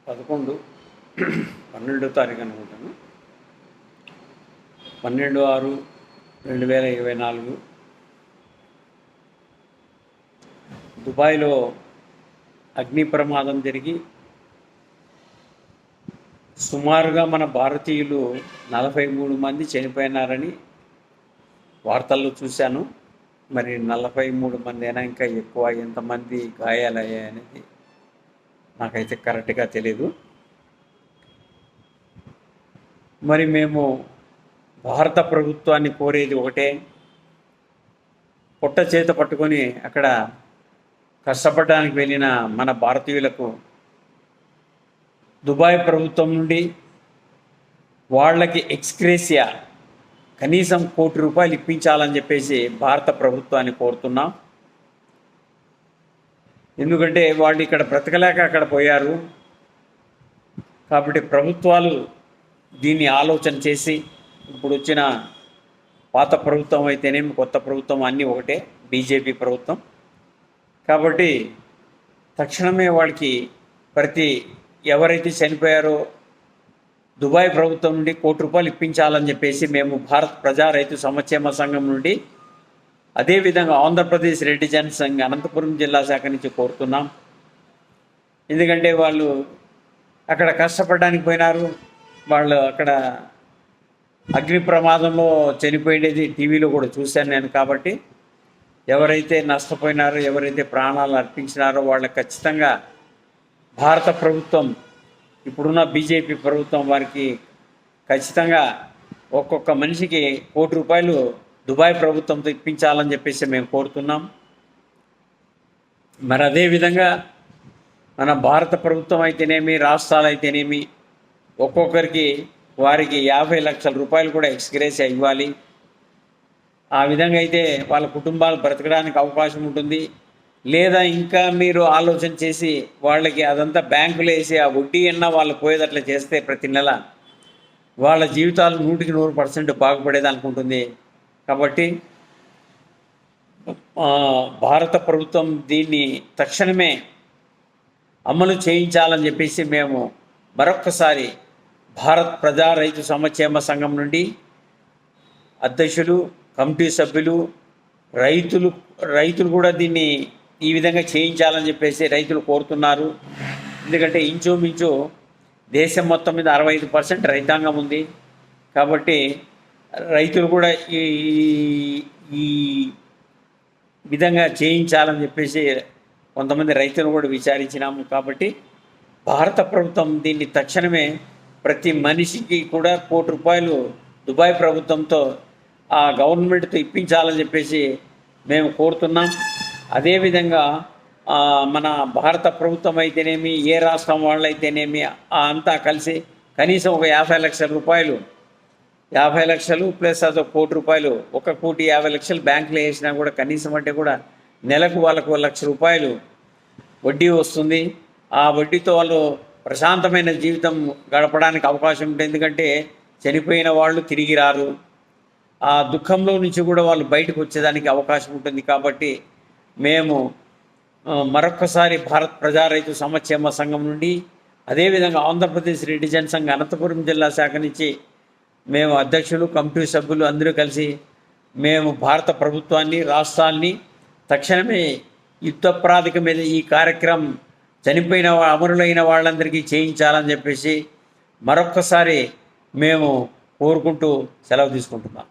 11 12వ తారీఖు అనుకుంటాను. 12/6/2024 దుబాయ్లో అగ్ని ప్రమాదం జరిగి సుమారుగా మన భారతీయులు 43 మంది చనిపోయినారని వార్తల్లో చూశాను. మరి 43 మంది అయినా ఇంకా ఎక్కువ, ఎంతమంది గాయాలయ్యాయనేది నాకైతే కరెక్ట్గా తెలియదు. మరి మేము భారత ప్రభుత్వాన్ని కోరేది ఒకటే, పొట్ట చేత పట్టుకొని అక్కడ కష్టపడడానికి వెళ్ళిన మన భారతీయులకు దుబాయ్ ప్రభుత్వం నుండి వాళ్ళకి ఎక్స్గ్రేషియా కనీసం ₹1 కోటి ఇప్పించాలని చెప్పేసి భారత ప్రభుత్వాన్ని కోరుతున్నాం. ఎందుకంటే వాళ్ళు ఇక్కడ బ్రతకలేక అక్కడ పోయారు. కాబట్టి ప్రభుత్వాలు దీన్ని ఆలోచన చేసి, ఇప్పుడు వచ్చిన పాత ప్రభుత్వం అయితేనేమి, కొత్త ప్రభుత్వం అన్నీ ఒకటే, బీజేపీ ప్రభుత్వం. కాబట్టి తక్షణమే వాళ్ళకి ఎవరైతే చనిపోయారో దుబాయ్ ప్రభుత్వం నుండి ₹1 కోటి ఇప్పించాలని చెప్పేసి మేము భారత్ ప్రజా రైతు సంక్షేమ సంఘం నుండి, అదేవిధంగా ఆంధ్రప్రదేశ్ రెడ్డి జన సంఘ్ అనంతపురం జిల్లా శాఖ నుంచి కోరుతున్నాం. ఎందుకంటే వాళ్ళు అక్కడ కష్టపడడానికి పోయినారు. వాళ్ళు అక్కడ అగ్ని ప్రమాదంలో చనిపోయేది టీవీలో కూడా చూశాను నేను. కాబట్టి ఎవరైతే నష్టపోయినారో, ఎవరైతే ప్రాణాలు అర్పించినారో వాళ్ళకి ఖచ్చితంగా భారత ప్రభుత్వం, ఇప్పుడున్న బీజేపీ ప్రభుత్వం వారికి ఖచ్చితంగా ఒక్కొక్క మనిషికి ₹1 కోటి దుబాయ్ ప్రభుత్వంతో ఇప్పించాలని చెప్పేసి మేము కోరుతున్నాం. మరి అదేవిధంగా మన భారత ప్రభుత్వం అయితేనేమి, రాష్ట్రాలు అయితేనేమి, ఒక్కొక్కరికి వారికి ₹50 లక్షల కూడా ఎక్స్గ్రేషియా ఇవ్వాలి. ఆ విధంగా అయితే వాళ్ళ కుటుంబాలు బ్రతకడానికి అవకాశం ఉంటుంది. లేదా ఇంకా మీరు ఆలోచన చేసి వాళ్ళకి అదంతా బ్యాంకులో వేసి ఆ వడ్డీ అన్నా వాళ్ళు పోయేదట్లా చేస్తే ప్రతి నెల వాళ్ళ జీవితాలు 100% బాగుపడేదనుకుంటుంది. కాబట్టి భారత ప్రభుత్వం దీన్ని తక్షణమే అమలు చేయించాలని చెప్పేసి మేము మరొక్కసారి భారత్ ప్రజా రైతు సంక్షేమ సంఘం నుండి అధ్యక్షులు, కమిటీ సభ్యులు, రైతులు కూడా దీన్ని ఈ విధంగా చేయించాలని చెప్పేసి రైతులు కోరుతున్నారు. ఎందుకంటే ఇంచుమించు దేశం మొత్తం మీద 65% రైతాంగం ఉంది. కాబట్టి రైతులు కూడా ఈ విధంగా చేయించాలని చెప్పేసి కొంతమంది రైతులు కూడా విచారించినాము. కాబట్టి భారత ప్రభుత్వం దీన్ని తక్షణమే ప్రతి మనిషికి కూడా ₹1 కోటి దుబాయ్ ప్రభుత్వంతో ఆ గవర్నమెంట్తో ఇప్పించాలని చెప్పేసి మేము కోరుతున్నాం. అదేవిధంగా మన భారత ప్రభుత్వం అయితేనేమి, ఏ రాష్ట్రం వాళ్ళు అయితేనేమి అంతా కలిసి కనీసం ఒక ₹50 లక్షల, 50 లక్షలు ప్లస్ అది ₹1 కోటి, ₹1,50,00,000 బ్యాంకులో వేసినా కూడా కనీసం అంటే కూడా నెలకు వాళ్ళకు ₹1,00,000 వడ్డీ వస్తుంది. ఆ వడ్డీతో వాళ్ళు ప్రశాంతమైన జీవితం గడపడానికి అవకాశం ఉంటుంది. ఎందుకంటే చనిపోయిన వాళ్ళు తిరిగి రారు. ఆ దుఃఖంలో నుంచి కూడా వాళ్ళు బయటకు వచ్చేదానికి అవకాశం ఉంటుంది. కాబట్టి మేము మరొక్కసారి భారత్ ప్రజా రైతు సంక్షేమ సంఘం నుండి, అదేవిధంగా ఆంధ్రప్రదేశ్ రెడ్డి జన సంఘ్ అనంతపురం జిల్లా శాఖ నుంచి మేము అధ్యక్షులు, కమిటీ సభ్యులు అందరూ కలిసి మేము భారత ప్రభుత్వాన్ని, రాష్ట్రాల్ని తక్షణమే యుద్ధ ప్రాతిక మీద ఈ కార్యక్రమం చనిపోయిన అమరులైన వాళ్ళందరికీ చేయించాలని చెప్పేసి మరొక్కసారి మేము కోరుకుంటూ సెలవు తీసుకుంటున్నాం.